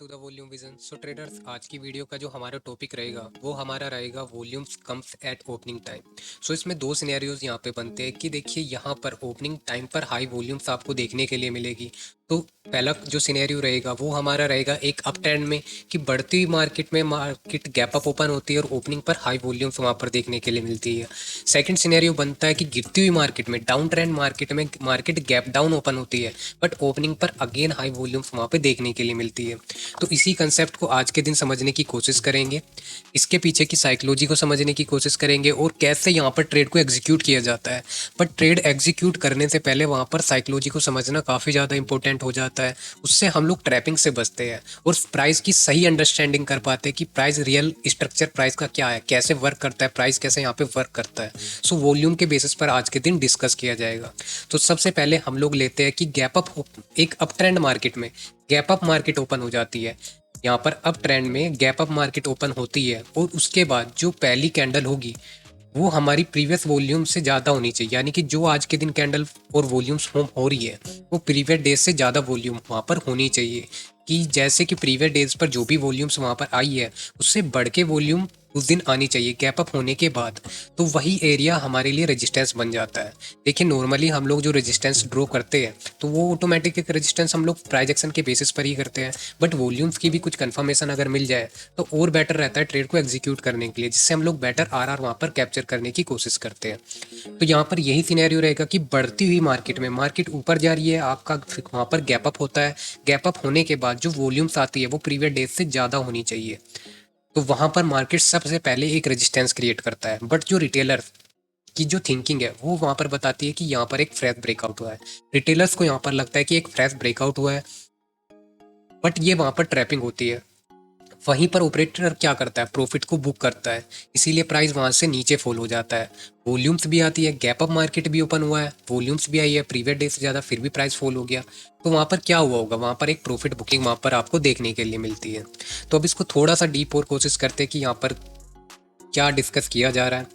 To the volume vision. So traders, आज की video का जो हमारा टॉपिक रहेगा वो हमारा रहेगा volumes comes at opening time. So इसमें दो सिनेरियोज यहाँ पे बनते हैं कि देखिए यहाँ पर ओपनिंग टाइम पर हाई वॉल्यूम्स आपको देखने के लिए मिलेगी। तो पहला जो सिनेरियो रहेगा वो हमारा रहेगा एक अप ट्रेंड में, कि बढ़ती हुई मार्केट में मार्केट गैप अप ओपन होती है और ओपनिंग पर हाई वॉल्यूम्स वहाँ पर देखने के लिए मिलती है। सेकंड सिनेरियो बनता है कि गिरती हुई मार्केट में, डाउन ट्रेंड मार्केट में मार्केट गैप डाउन ओपन होती है बट ओपनिंग पर अगेन हाई वॉल्यूम्स वहाँ पे देखने के लिए मिलती है। तो इसी कंसेप्ट को आज के दिन समझने की कोशिश करेंगे, इसके पीछे की साइकोलॉजी को समझने की कोशिश करेंगे और कैसे यहाँ पर ट्रेड को एग्जीक्यूट किया जाता है। बट ट्रेड एग्जीक्यूट करने से पहले वहाँ पर साइकोलॉजी को समझना काफ़ी ज़्यादा इंपॉर्टेंट हो जाता है। उससे हम लोग ट्रैपिंग से बचते हैं और प्राइस की सही अंडरस्टैंडिंग कर पाते हैं कि प्राइस रियल स्ट्रक्चर प्राइस का क्या है, कैसे वर्क करता है, प्राइस कैसे यहाँ पे वर्क करता है। सो वॉल्यूम के बेसिस पर आज के दिन डिस्कस किया जाएगा। तो सबसे पहले हम लोग लेते हैं कि गैप अप, एक अप ट्रेंड मार्केट में गैप अप मार्केट ओपन हो जाती है। यहाँ पर अप ट्रेंड में गैप अप मार्केट ओपन होती है और उसके बाद जो पहली कैंडल होगी वो हमारी प्रीवियस वॉल्यूम से ज़्यादा होनी चाहिए, यानी कि जो आज के दिन कैंडल और वॉल्यूम्स फॉर्म हो रही है वो प्रीवियस डेज से ज़्यादा वॉल्यूम वहाँ पर होनी चाहिए। कि जैसे कि प्रीवियस डेज पर जो भी वॉल्यूम्स वहाँ पर आई है उससे बढ़ के वॉल्यूम उस दिन आनी चाहिए गैप अप होने के बाद। तो वही एरिया हमारे लिए रेजिस्टेंस बन जाता है। देखिए नॉर्मली हम लोग जो रेजिस्टेंस ड्रॉ करते हैं तो वो ऑटोमेटिक एक रेजिस्टेंस हम लोग प्राइस एक्शन के बेसिस पर ही करते हैं, बट वॉल्यूम्स की भी कुछ कंफर्मेशन अगर मिल जाए तो और बेटर रहता है ट्रेड को एग्जीक्यूट करने के लिए, जिससे हम लोग बेटर आर वहाँ पर कैप्चर करने की कोशिश करते हैं। तो यहाँ पर यही सिनेरियो रहेगा कि बढ़ती हुई मार्केट में मार्केट ऊपर जा रही है, आपका वहाँ पर गैप अप होता है। गैप अप होने के बाद जो वॉल्यूम्स आती है वो प्रीवियस डेज से ज़्यादा होनी चाहिए। तो वहाँ पर मार्केट सबसे पहले एक रेजिस्टेंस क्रिएट करता है, बट जो रिटेलर की जो थिंकिंग है वो वहाँ पर बताती है कि यहाँ पर एक फ्रेश ब्रेकआउट हुआ है। रिटेलर्स को यहाँ पर लगता है कि एक फ्रेश ब्रेकआउट हुआ है, बट ये वहाँ पर ट्रैपिंग होती है। वहीं पर ऑपरेटर क्या करता है, प्रॉफिट को बुक करता है, इसीलिए प्राइस वहां से नीचे फॉल हो जाता है। वॉल्यूम्स भी आती है, गैप अप मार्केट भी ओपन हुआ है, वॉल्यूम्स भी आई है प्रीवियस डे से ज़्यादा, फिर भी प्राइस फॉल हो गया। तो वहाँ पर क्या हुआ होगा, वहाँ पर एक प्रॉफिट बुकिंग वहाँ पर आपको देखने के लिए मिलती है। तो अब इसको थोड़ा सा डीप और कोशिश करते हैं कि यहाँ पर क्या डिस्कस किया जा रहा है।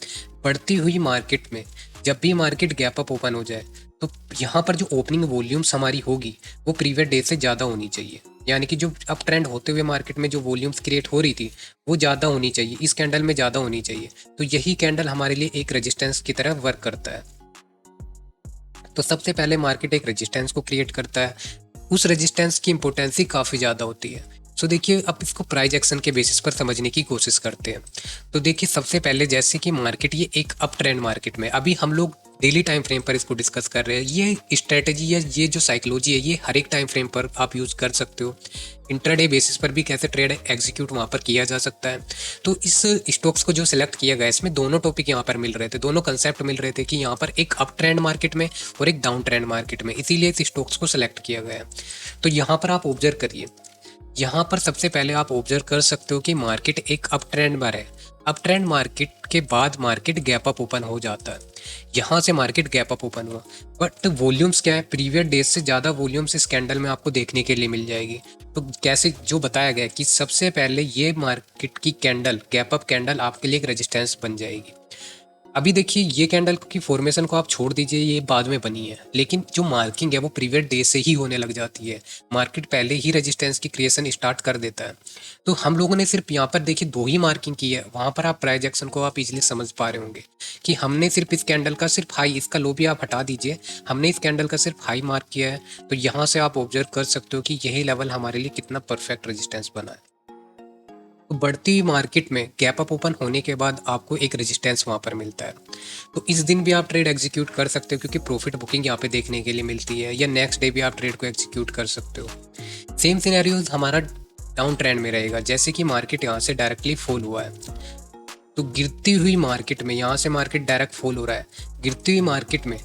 बढ़ती हुई मार्केट में जब भी मार्केट गैप अप ओपन हो जाए तो यहाँ पर जो ओपनिंग वॉल्यूम्स हमारी होगी वो प्रीवियस डे से ज़्यादा होनी चाहिए, यानी कि जो अप ट्रेंड होते हुए मार्केट में जो वॉल्यूम्स क्रिएट हो रही थी वो ज़्यादा होनी चाहिए, इस कैंडल में ज़्यादा होनी चाहिए। तो यही कैंडल हमारे लिए एक रेजिस्टेंस की तरह वर्क करता है। तो सबसे पहले मार्केट एक रेजिस्टेंस को क्रिएट करता है, उस रेजिस्टेंस की इंपोर्टेंसी काफ़ी ज़्यादा होती है। सो देखिए अब इसको प्राइस एक्शन के बेसिस पर समझने की कोशिश करते हैं। तो देखिए सबसे पहले जैसे कि मार्केट ये एक अप ट्रेंड मार्केट में, अभी हम लोग डेली टाइम फ्रेम पर इसको डिस्कस कर रहे हैं। ये स्ट्रेटजी या ये जो साइकोलॉजी है ये हर एक टाइम फ्रेम पर आप यूज़ कर सकते हो। इंट्राडे बेसिस पर भी कैसे ट्रेड एग्जीक्यूट वहाँ पर किया जा सकता है। तो इस स्टॉक्स को जो सिलेक्ट किया गया इसमें दोनों टॉपिक यहाँ पर मिल रहे थे, दोनों कंसेप्ट मिल रहे थे कि यहाँ पर एक अप ट्रेंड मार्केट में और एक डाउन ट्रेंड मार्केट में, इसीलिए इस स्टॉक्स को सिलेक्ट किया गया है। तो यहाँ पर आप ऑब्जर्व करिए, यहाँ पर सबसे पहले आप ऑब्जर्व कर सकते हो कि मार्केट एक अप ट्रेंड पर है। अप ट्रेंड मार्केट के बाद मार्केट गैप अप ओपन हो जाता है, यहाँ से मार्केट गैप अप ओपन हुआ, बट वॉल्यूम्स क्या है, प्रीवियस डेज से ज़्यादा वॉल्यूम्स इस कैंडल में आपको देखने के लिए मिल जाएगी। तो कैसे जो बताया गया कि सबसे पहले ये मार्केट की कैंडल गैप अप कैंडल आपके लिए एक रेजिस्टेंस बन जाएगी। अभी देखिए ये कैंडल की फॉर्मेशन को आप छोड़ दीजिए, ये बाद में बनी है, लेकिन जो मार्किंग है वो प्रीवियस डे से ही होने लग जाती है। मार्केट पहले ही रेजिस्टेंस की क्रिएशन स्टार्ट कर देता है। तो हम लोगों ने सिर्फ यहाँ पर देखिए दो ही मार्किंग की है, वहाँ पर आप प्राइस एक्शन को आप इजीली समझ पा रहे होंगे कि हमने सिर्फ इस कैंडल का सिर्फ हाई, इसका लो भी आप हटा दीजिए, हमने इस कैंडल का सिर्फ हाई मार्क किया है। तो यहाँ से आप ऑब्जर्व कर सकते हो कि यही लेवल हमारे लिए कितना परफेक्ट रेजिस्टेंस बना है। तो बढ़ती हुई मार्केट में गैप अप ओपन होने के बाद आपको एक रेजिस्टेंस वहाँ पर मिलता है। तो इस दिन भी आप ट्रेड एग्जीक्यूट कर सकते हो क्योंकि प्रॉफिट बुकिंग यहाँ पे देखने के लिए मिलती है, या नेक्स्ट डे भी आप ट्रेड को एग्जीक्यूट कर सकते हो। सेम सिनेरियोज हमारा डाउन ट्रेंड में रहेगा, जैसे कि मार्केट यहाँ से डायरेक्टली फॉल हुआ है। तो गिरती हुई मार्केट में यहाँ से मार्केट डायरेक्ट फॉल हो रहा है, गिरती हुई मार्केट में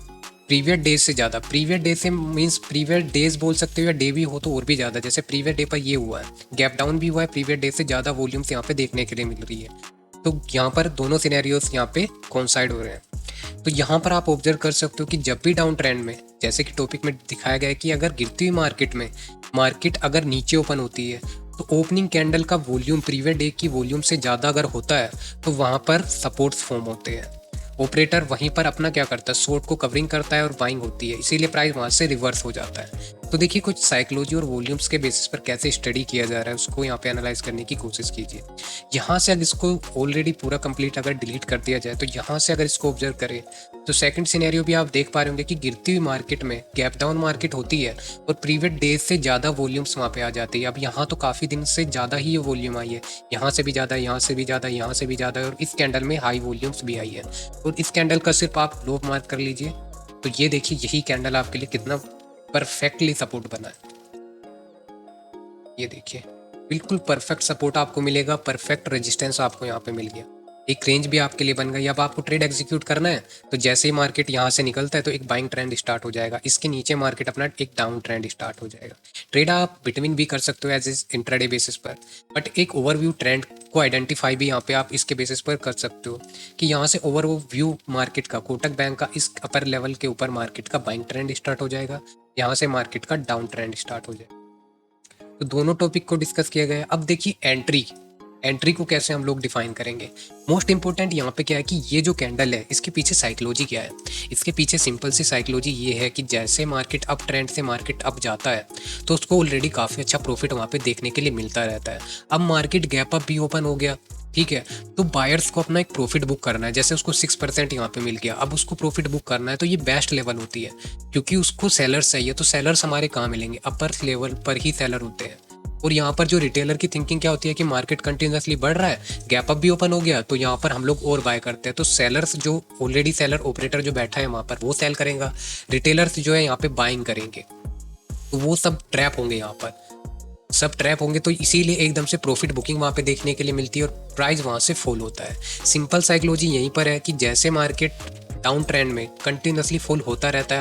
प्रीवियस डेज से ज़्यादा, प्रीवियस डे से मीन्स प्रीवियस डेज बोल सकते हो या डे भी हो तो और भी ज़्यादा, जैसे प्रीवियस डे पर ये हुआ है, गैप डाउन भी हुआ है, प्रीवियस डे से ज़्यादा वॉल्यूम्स यहाँ पे देखने के लिए मिल रही है। तो यहाँ पर दोनों सिनेरियोस यहाँ पे कोइंसाइड हो रहे हैं। तो यहाँ पर आप ऑब्जर्व कर सकते हो कि जब भी डाउन ट्रेंड में, जैसे कि टॉपिक में दिखाया गया है कि अगर गिरती हुई मार्केट में मार्केट अगर नीचे ओपन होती है तो ओपनिंग कैंडल का वॉल्यूम प्रीवियस डे की वॉल्यूम से ज़्यादा अगर होता है तो वहाँ पर सपोर्ट्स फॉर्म होते हैं। ऑपरेटर वहीं पर अपना क्या करता है, शॉर्ट को कवरिंग करता है और बाइंग होती है, इसीलिए प्राइस वहां से रिवर्स हो जाता है। तो देखिए कुछ साइकोलॉजी और वॉल्यूम्स के बेसिस पर कैसे स्टडी किया जा रहा है उसको यहाँ पे एनालाइज करने की कोशिश कीजिए। यहाँ से अगर इसको ऑलरेडी पूरा कंप्लीट अगर डिलीट कर दिया जाए तो यहाँ से अगर इसको ऑब्जर्व करें तो सेकंड सिनेरियो भी आप देख पा रहे होंगे कि गिरती हुई मार्केट में गैप डाउन मार्केट होती है और प्रीवियस डेज से ज़्यादा वॉल्यूम्स वहाँ पे आ जाती है। अब यहाँ तो काफ़ी दिन से ज़्यादा ही ये वॉल्यूम आई है, यहाँ से भी ज़्यादा, यहाँ से भी ज़्यादा, यहाँ से भी ज़्यादा, और इस कैंडल में हाई वॉल्यूम्स भी आई है। और इस कैंडल का सिर्फ आप लो मार्क कर लीजिए तो ये देखिए यही कैंडल आपके लिए कितना परफेक्टली सपोर्ट बना है। ये देखिए बिल्कुल परफेक्ट सपोर्ट आपको मिलेगा, परफेक्ट रेजिस्टेंस आपको यहाँ पे मिल गया, एक रेंज भी आपके लिए बन गई। अब आपको ट्रेड एग्जीक्यूट करना है तो जैसे ही मार्केट यहाँ से निकलता है तो एक बाइंग ट्रेंड स्टार्ट हो जाएगा, इसके नीचे मार्केट अपना एक डाउन ट्रेंड स्टार्ट हो जाएगा। ट्रेड आप बिटवीन भी कर सकते हो एज इज इंट्राडे बेसिस पर, बट एक ओवरव्यू ट्रेंड को आइडेंटिफाई भी यहाँ पे आप इसके बेसिस पर कर सकते हो कि यहाँ से ओवरव्यू मार्केट का, कोटक बैंक का इस अपर लेवल के ऊपर मार्केट का बाइंग ट्रेंड स्टार्ट हो जाएगा, यहाँ से मार्केट का डाउन ट्रेंड स्टार्ट हो जाएगा। तो दोनों टॉपिक को डिस्कस किया गया है। अब देखिए एंट्री को कैसे हम लोग डिफाइन करेंगे। मोस्ट इंपॉर्टेंट यहाँ पे क्या है कि ये जो कैंडल है इसके पीछे साइकोलॉजी क्या है। इसके पीछे सिंपल सी साइकोलॉजी ये है कि जैसे मार्केट अप ट्रेंड से मार्केट अप जाता है तो उसको ऑलरेडी काफ़ी अच्छा प्रॉफिट वहाँ पे देखने के लिए मिलता रहता है। अब मार्केट गैप अप भी ओपन हो गया, ठीक है, तो बायर्स को अपना एक प्रॉफिट बुक करना है। जैसे उसको 6% यहाँ पे मिल गया, अब उसको प्रॉफिट बुक करना है तो ये बेस्ट लेवल होती है क्योंकि उसको सेलर्स चाहिए। तो सेलर्स हमारे कहाँ मिलेंगे, अपर लेवल पर ही सेलर होते हैं। और यहाँ पर जो रिटेलर की थिंकिंग क्या होती है कि मार्केट कंटिन्यूसली बढ़ रहा है, गैप अप भी ओपन हो गया तो यहाँ पर हम लोग और बाय करते हैं। तो सेलर्स जो ऑलरेडी सेलर ऑपरेटर जो बैठा है वहाँ पर वो सेल करेगा, रिटेलर्स जो है यहाँ पे बाइंग करेंगे, तो वो सब ट्रैप होंगे, यहाँ पर सब ट्रैप होंगे। तो इसीलिए एकदम से प्रॉफिट बुकिंग वहाँ पे देखने के लिए मिलती है और प्राइस वहाँ से फॉल होता है। सिंपल साइकोलॉजी यहीं पर है कि जैसे मार्केट डाउन ट्रेंड में कंटिन्यूसली फॉल होता रहता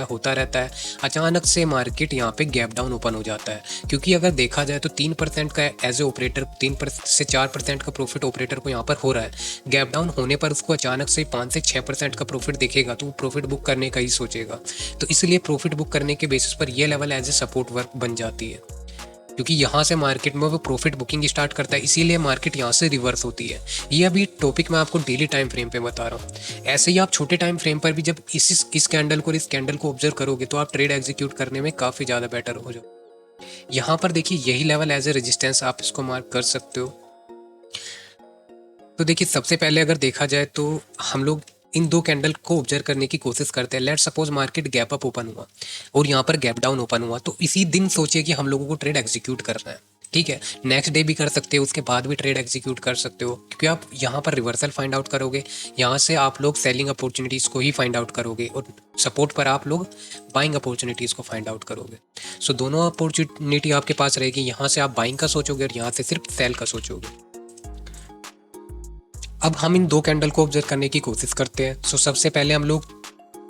है, अचानक से मार्केट यहाँ पे गैप डाउन ओपन हो जाता है। क्योंकि अगर देखा जाए तो 3% का एज ए ऑपरेटर 3% से 4% का प्रॉफिट ऑपरेटर को यहाँ पर हो रहा है, गैप डाउन होने पर उसको अचानक से 5 से 6% का प्रॉफिट दिखेगा तो वो प्रॉफिट बुक करने का ही सोचेगा। तो इसलिए प्रॉफिट बुक करने के बेसिस पर ये level as a support work बन जाती है, क्योंकि यहाँ से मार्केट में वो प्रॉफिट बुकिंग स्टार्ट करता है, इसीलिए मार्केट यहाँ से रिवर्स होती है। ये अभी टॉपिक मैं आपको डेली टाइम फ्रेम पे बता रहा हूँ। ऐसे ही आप छोटे टाइम फ्रेम पर भी जब इस कैंडल को और इस कैंडल को ऑब्जर्व करोगे तो आप ट्रेड एग्जीक्यूट करने में काफ़ी ज़्यादा बेटर हो जाओ। यहाँ पर देखिए यही लेवल एज ए रेजिस्टेंस आप इसको मार्क कर सकते हो। तो देखिए सबसे पहले अगर देखा जाए तो हम लोग इन दो कैंडल को ऑब्जर्व करने की कोशिश करते हैं। Let suppose market gap up open हुआ और यहाँ पर गैप डाउन ओपन हुआ, तो इसी दिन सोचिए कि हम लोगों को ट्रेड एग्जीक्यूट करना है, ठीक है। नेक्स्ट डे भी कर सकते हो, उसके बाद भी ट्रेड एग्जीक्यूट कर सकते हो, क्योंकि आप यहाँ पर रिवर्सल फाइंड आउट करोगे, यहाँ से आप लोग सेलिंग अपॉर्चुनिटीज़ को ही फाइंड आउट करोगे और सपोर्ट पर आप लोग बाइंग अपॉर्चुनिटीज़ को फाइंड आउट करोगे। सो दोनों अपॉर्चुनिटी आपके पास रहेगी, यहाँ से आप बाइंग का सोचोगे और यहाँ से सिर्फ सेल का सोचोगे। अब हम इन दो कैंडल को ऑब्जर्व करने की कोशिश करते हैं। सो सबसे पहले हम लोग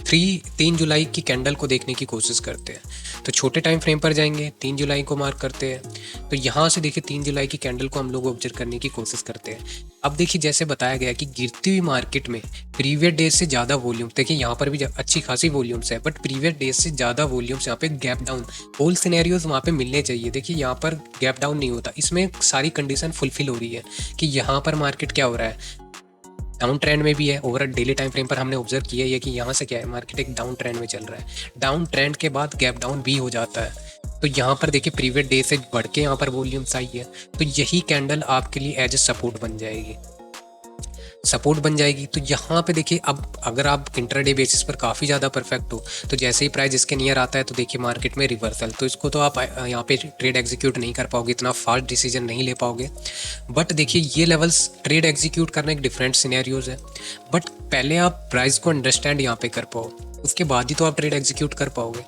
3 जुलाई की कैंडल को देखने की कोशिश करते हैं। तो छोटे टाइम फ्रेम पर जाएंगे, 3 जुलाई को मार्क करते हैं। तो यहाँ से देखिए 3 जुलाई की कैंडल को हम लोग ऑब्जर्व करने की कोशिश करते हैं। अब देखिए जैसे बताया गया कि गिरती हुई मार्केट में प्रीवियस डेज से ज़्यादा वॉल्यूम, देखिए यहाँ पर भी अच्छी खासी वॉल्यूम्स है, बट प्रीवियस डेज से ज़्यादा वॉल्यूम्स यहाँ पे गैप डाउन, ऑल सिनेरियोज वहाँ पे मिलने चाहिए। देखिए यहाँ पर गैप डाउन नहीं होता, इसमें सारी कंडीशन फुलफिल हो रही है कि यहाँ पर मार्केट क्या हो रहा है, डाउन ट्रेंड में भी है। ओवर डेली टाइम फ्रेम पर हमने ऑब्जर्व किया है कि यहाँ से क्या है, मार्केट एक डाउन ट्रेंड में चल रहा है, डाउन ट्रेंड के बाद गैप डाउन भी हो जाता है। तो यहाँ पर देखिए प्रीवियस डे से बढ़ के यहाँ पर वॉल्यूम्स आई है, तो यही कैंडल आपके लिए एज ए सपोर्ट बन जाएगी, सपोर्ट बन जाएगी। तो यहाँ पे देखिए अब अगर आप इंट्राडे बेसिस पर काफ़ी ज़्यादा परफेक्ट हो तो जैसे ही प्राइस इसके नियर आता है तो देखिए मार्केट में रिवर्सल, तो इसको तो आप यहाँ पे ट्रेड एग्जीक्यूट नहीं कर पाओगे, इतना फास्ट डिसीजन नहीं ले पाओगे। बट देखिए ये लेवल्स ट्रेड एग्जीक्यूट करना एक डिफरेंट सिनेरियोज है, बट पहले आप प्राइस को अंडरस्टैंड यहाँ पे कर पाओ, उसके बाद ही तो आप ट्रेड एग्जीक्यूट कर पाओगे।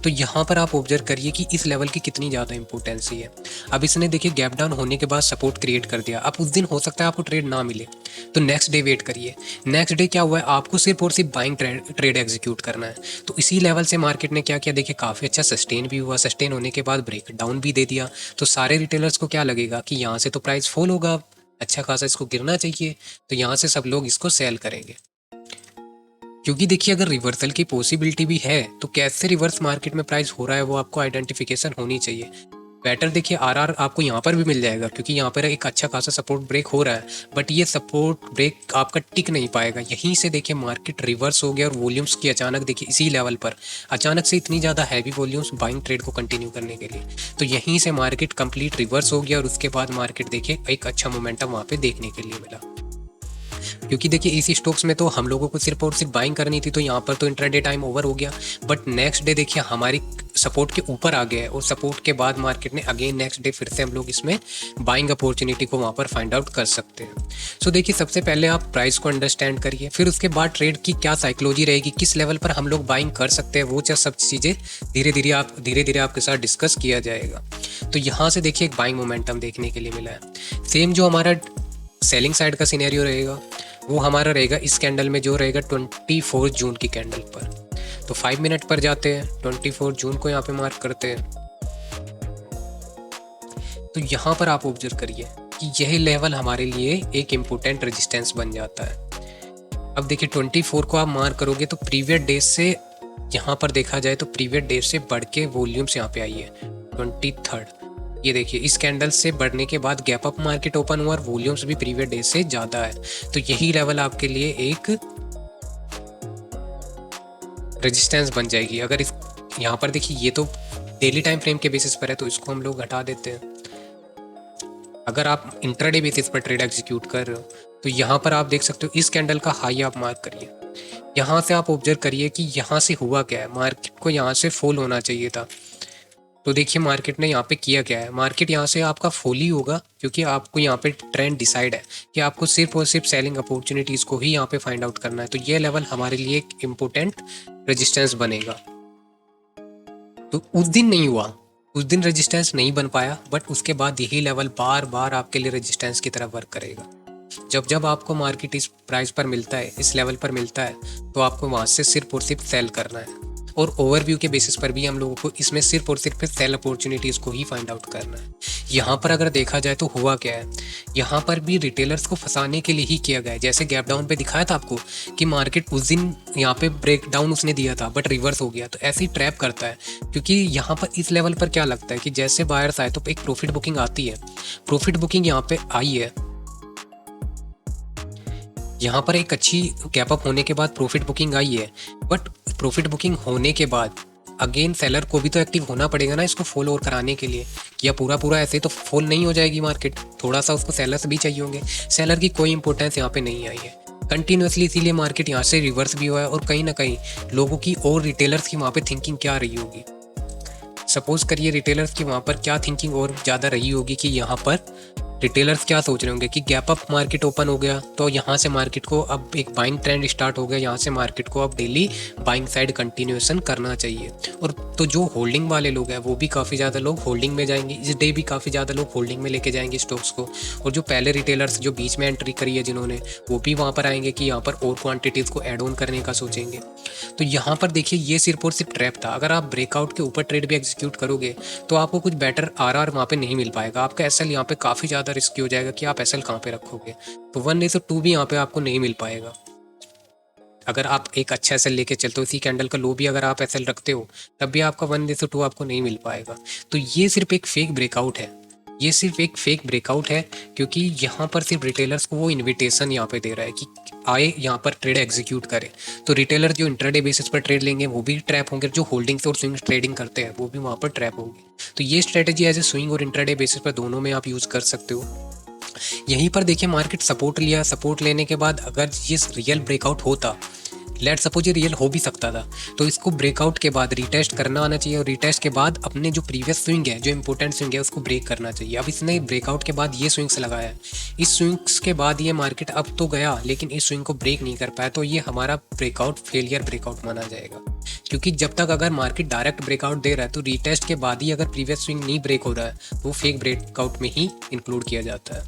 तो यहाँ पर आप ऑब्जर्व करिए कि इस लेवल की कितनी ज़्यादा इंपॉर्टेंसी है। अब इसने देखिए गैप डाउन होने के बाद सपोर्ट क्रिएट कर दिया, अब उस दिन हो सकता है आपको ट्रेड ना मिले, तो नेक्स्ट डे वेट करिए। नेक्स्ट डे क्या हुआ है, आपको सिर्फ और सिर्फ बाइंग ट्रेड एग्जीक्यूट करना है। तो इसी लेवल से मार्केट ने क्या किया, देखिए काफ़ी अच्छा सस्टेन भी हुआ, सस्टेन होने के बाद ब्रेक डाउन भी दे दिया। तो सारे रिटेलर्स को क्या लगेगा कि यहाँ से तो प्राइस फॉल होगा, अच्छा खासा इसको गिरना चाहिए, तो यहाँ से सब लोग इसको सेल करेंगे। क्योंकि देखिए अगर रिवर्सल की पॉसिबिलिटी भी है तो कैसे रिवर्स मार्केट में प्राइस हो रहा है वो आपको आइडेंटिफिकेशन होनी चाहिए। बेटर देखिए आरआर आपको यहाँ पर भी मिल जाएगा, क्योंकि यहाँ पर एक अच्छा खासा सपोर्ट ब्रेक हो रहा है, बट ये सपोर्ट ब्रेक आपका टिक नहीं पाएगा। यहीं से देखिए मार्केट रिवर्स हो गया और वॉल्यूम्स की अचानक देखिए इसी लेवल पर अचानक से इतनी ज़्यादा हैवी वॉल्यूम्स बाइंग ट्रेड को कंटिन्यू करने के लिए, तो यहीं से मार्केट कंप्लीट रिवर्स हो गया और उसके बाद मार्केट देखिए एक अच्छा मोमेंटम वहाँ पे देखने के लिए मिला। क्योंकि देखिए इसी स्टॉक्स में तो हम लोगों को सिर्फ और सिर्फ बाइंग करनी थी, तो यहाँ पर तो इंट्राडे टाइम ओवर हो गया, बट नेक्स्ट डे देखिए हमारी सपोर्ट के ऊपर आ गया है और सपोर्ट के बाद मार्केट ने अगेन नेक्स्ट डे फिर से हम लोग इसमें बाइंग अपॉर्चुनिटी को वहाँ पर फाइंड आउट कर सकते हैं। सो देखिए सबसे पहले आप प्राइस को अंडरस्टैंड करिए, फिर उसके बाद ट्रेड की क्या साइकोलॉजी रहेगी, किस लेवल पर हम लोग बाइंग कर सकते हैं, वो सब चीज़ें धीरे धीरे आपके साथ डिस्कस किया जाएगा। तो यहाँ से देखिए एक बाइंग मोमेंटम देखने के लिए मिला है। सेम जो हमारा सेलिंग साइड का सिनेरियो रहेगा वो हमारा रहेगा इस कैंडल में, जो रहेगा 24 जून की कैंडल पर। तो 5 मिनट पर जाते हैं, 24 जून को यहाँ पे मार्क करते हैं। तो यहाँ पर आप ऑब्जर्व करिए कि यह लेवल हमारे लिए एक इम्पोर्टेंट रेजिस्टेंस बन जाता है। अब देखिए 24 को आप मार्क करोगे तो प्रीवियस डे से यहाँ पर देखा जाए तो प्रीवियस डे से बढ़ के वॉल्यूम्स यहाँ पे आई है 23। ये देखिए इस कैंडल से बढ़ने के बाद गैप अप मार्केट ओपन हुआ और वॉल्यूम्स भी प्रीवियस डे से ज़्यादा है। तो यही लेवल आपके लिए एक रेजिस्टेंस बन जाएगी। अगर इस यहाँ पर देखिए ये तो डेली टाइम फ्रेम के बेसिस पर है, तो इसको हम लोग हटा देते हैं। अगर आप इंट्राडे बेसिस पर ट्रेड एग्जीक्यूट कर रहे हो तो यहाँ पर आप देख सकते हो इस कैंडल का हाई आप मार्क करिए। यहाँ से आप ऑब्जर्व करिए कि यहाँ से हुआ क्या है, मार्केट को यहाँ से फॉल होना चाहिए था। तो देखिए मार्केट ने यहाँ पे किया क्या है, मार्केट यहाँ से आपका फॉल ही होगा, क्योंकि आपको यहाँ पे ट्रेंड डिसाइड है कि आपको सिर्फ और सिर्फ सेलिंग अपॉर्चुनिटीज़ को ही यहाँ पे फाइंड आउट करना है। तो ये लेवल हमारे लिए एक इम्पोर्टेंट रेजिस्टेंस बनेगा। तो उस दिन नहीं हुआ, उस दिन रेजिस्टेंस नहीं बन पाया, बट उसके बाद यही लेवल बार बार आपके लिए रेजिस्टेंस की तरह वर्क करेगा। जब आपको मार्केट इस प्राइस पर मिलता है, इस लेवल पर मिलता है, तो आपको वहाँ से सिर्फ और सिर्फ सेल करना है। और ओवरव्यू के बेसिस पर भी हम लोगों को इसमें सिर्फ और सिर्फ सेल अपॉर्चुनिटीज़ को ही फाइंड आउट करना है। यहाँ पर अगर देखा जाए तो हुआ क्या है, यहाँ पर भी रिटेलर्स को फंसाने के लिए ही किया गया है। जैसे गैप डाउन पे दिखाया था आपको कि मार्केट उस दिन यहाँ पे ब्रेक डाउन उसने दिया था बट रिवर्स हो गया, तो ऐसे ही ट्रैप करता है। क्योंकि यहाँ पर इस लेवल पर क्या लगता है कि जैसे बायर्स आए तो एक प्रॉफिट बुकिंग आती है, प्रॉफिट बुकिंग यहाँ पे आई है, यहाँ पर एक अच्छी गैप अप होने के बाद प्रॉफिट बुकिंग आई है, बट प्रॉफिट बुकिंग होने के बाद अगेन सेलर को भी तो एक्टिव होना पड़ेगा ना इसको फॉल ओवर कराने के लिए। या पूरा ऐसे तो फॉल नहीं हो जाएगी मार्केट, थोड़ा सा उसको सेलर्स भी चाहिए होंगे। सेलर की कोई इंपॉर्टेंस यहाँ पे नहीं आई है कंटिन्यूसली, इसीलिए मार्केट यहाँ से रिवर्स भी हुआ है। और कहीं ना कहीं लोगों की और रिटेलर्स की वहाँ पे थिंकिंग क्या रही होगी, सपोज करिए रिटेलर्स की वहाँ पर क्या थिंकिंग और ज़्यादा रही होगी कि यहाँ पर रिटेलर्स क्या सोच रहे होंगे कि गैप अप मार्केट ओपन हो गया, तो यहाँ से मार्केट को अब एक बाइंग ट्रेंड स्टार्ट हो गया, यहाँ से मार्केट को अब डेली बाइंग साइड कंटिन्यूएशन करना चाहिए। और तो जो होल्डिंग वाले लोग हैं वो भी काफ़ी ज़्यादा लोग होल्डिंग में जाएंगे, इस डे भी काफ़ी ज़्यादा लोग होल्डिंग में लेके जाएंगे स्टॉक्स को। और जो पहले रिटेलर्स जो बीच में एंट्री करी है जिन्होंने, वो भी वहाँ पर आएंगे कि यहाँ पर और क्वान्टिटीज़ को एड ऑन करने का सोचेंगे। तो यहाँ पर देखिए ये सिर्फ और सिर्फ ट्रैप था। अगर आप ब्रेकआउट के ऊपर ट्रेड भी एग्जीक्यूट करोगे तो आपको कुछ बेटर आरआर वहाँ पे नहीं मिल पाएगा, आपका एसएल यहाँ पे काफ़ी ज़्यादा रिस्की हो जाएगा कि आप एसएल कहाँ पे रखोगे। तो 1:2 भी यहाँ पे आपको नहीं मिल पाएगा। अगर आप एक अच्छा एसएल लेके चलते हो, इसी कैंडल का लो भी अगर आप एसएल रखते हो तब भी आपका 1:2 आपको नहीं मिल पाएगा। तो ये सिर्फ एक फेक ब्रेकआउट है, ये सिर्फ एक फेक ब्रेकआउट है, क्योंकि यहाँ पर सिर्फ रिटेलर्स को वो इनविटेशन यहाँ पे दे रहा है कि आए यहाँ पर ट्रेड एग्जीक्यूट करें। तो रिटेलर जो इंट्राडे बेसिस पर ट्रेड लेंगे वो भी ट्रैप होंगे, जो होल्डिंग्स और स्विंग ट्रेडिंग करते हैं वो भी वहाँ पर ट्रैप होंगे। तो ये स्ट्रेटेजी एज ए स्विंग और इंट्राडे बेसिस पर दोनों में आप यूज़ कर सकते हो। यहीं पर देखिए मार्केट सपोर्ट लिया, सपोर्ट लेने के बाद अगर ये रियल ब्रेकआउट होता, लेट सपोज ये रियल हो भी सकता था, तो इसको ब्रेकआउट के बाद रीटेस्ट करना आना चाहिए और रीटेस्ट के बाद अपने जो प्रीवियस स्विंग है, जो इंपॉर्टेंट स्विंग है, उसको ब्रेक करना चाहिए। अब इसने ब्रेकआउट के बाद ये स्विंग्स लगाया है, इस स्विंग्स के बाद ये मार्केट अब तो गया लेकिन इस स्विंग को ब्रेक नहीं कर पाया, तो ये हमारा ब्रेकआउट फेलियर ब्रेकआउट माना जाएगा। क्योंकि जब तक अगर मार्केट डायरेक्ट ब्रेकआउट दे रहा है तो रीटेस्ट के बाद ही अगर प्रीवियस स्विंग नहीं ब्रेक हो रहा है तो वो फेक ब्रेकआउट में ही इंक्लूड किया जाता है।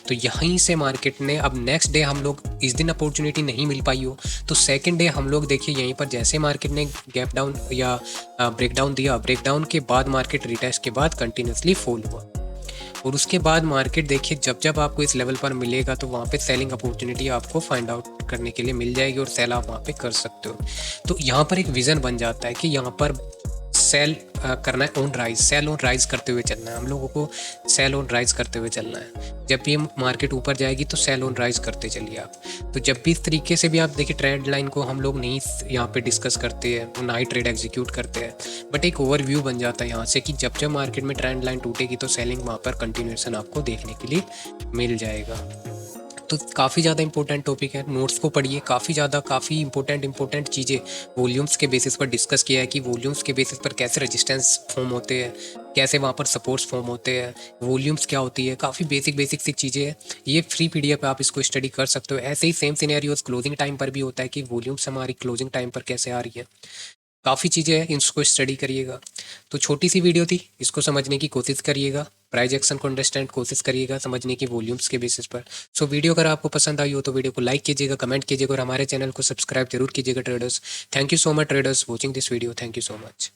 तो यहीं से मार्केट ने अब नेक्स्ट डे हम लोग इस दिन अपॉर्चुनिटी नहीं मिल पाई हो तो सेकंड डे हम लोग देखिए यहीं पर जैसे मार्केट ने गैप डाउन या ब्रेकडाउन दिया, ब्रेकडाउन के बाद मार्केट रिटेस्ट के बाद कंटिन्यूसली फॉल हुआ और उसके बाद मार्केट देखिए जब आपको इस लेवल पर मिलेगा तो वहाँ पे सेलिंग अपॉर्चुनिटी आपको फाइंड आउट करने के लिए मिल जाएगी और सेल आप वहाँ पे कर सकते हो। तो यहाँ पर एक विज़न बन जाता है कि यहाँ पर सेल करना है on rise, sell on rise करते हुए चलना है हम लोगों को, सेल ऑन राइज करते हुए चलना है। जब भी मार्केट ऊपर जाएगी तो सेल ऑन राइज करते चलिए आप। तो जब भी इस तरीके से भी आप देखिए, ट्रेंड लाइन को हम लोग नहीं यहाँ पे डिस्कस करते हैं, ना ही ट्रेड एग्जीक्यूट करते हैं, बट एक ओवरव्यू बन जाता है यहाँ से कि जब जब मार्केट में ट्रेंड लाइन टूटेगी तो सेलिंग वहाँ पर कंटिन्यूएशन आपको देखने के लिए मिल जाएगा। तो काफ़ी ज़्यादा इंपॉर्टेंट टॉपिक है, नोट्स को पढ़िए, काफ़ी इंपॉर्टेंट चीज़ें वॉल्यूम्स के बेसिस पर डिस्कस किया है कि वॉल्यूम्स के बेसिस पर कैसे रेजिस्टेंस फॉर्म होते हैं, कैसे वहाँ पर सपोर्ट्स फॉर्म होते हैं, वॉल्यूम्स क्या होती है, काफ़ी बेसिक सी चीज़ें हैं। ये फ्री पीडीएफ है, आप इसको स्टडी कर सकते हो। ऐसे ही सेम सिनेरियोज क्लोजिंग टाइम पर भी होता है कि वॉल्यूम्स हमारी क्लोजिंग टाइम पर कैसे आ रही है, काफ़ी चीज़ें हैं, इसको स्टडी करिएगा। तो छोटी सी वीडियो थी, इसको समझने की कोशिश करिएगा, प्राइस एक्शन को अंडरस्टैंड कोशिश करिएगा समझने की वॉल्यूम्स के बेसिस पर। सो वीडियो अगर आपको पसंद आई हो तो वीडियो को लाइक कीजिएगा, कमेंट कीजिएगा और हमारे चैनल को सब्सक्राइब जरूर कीजिएगा traders. Thank you so much traders watching this video, thank you so much.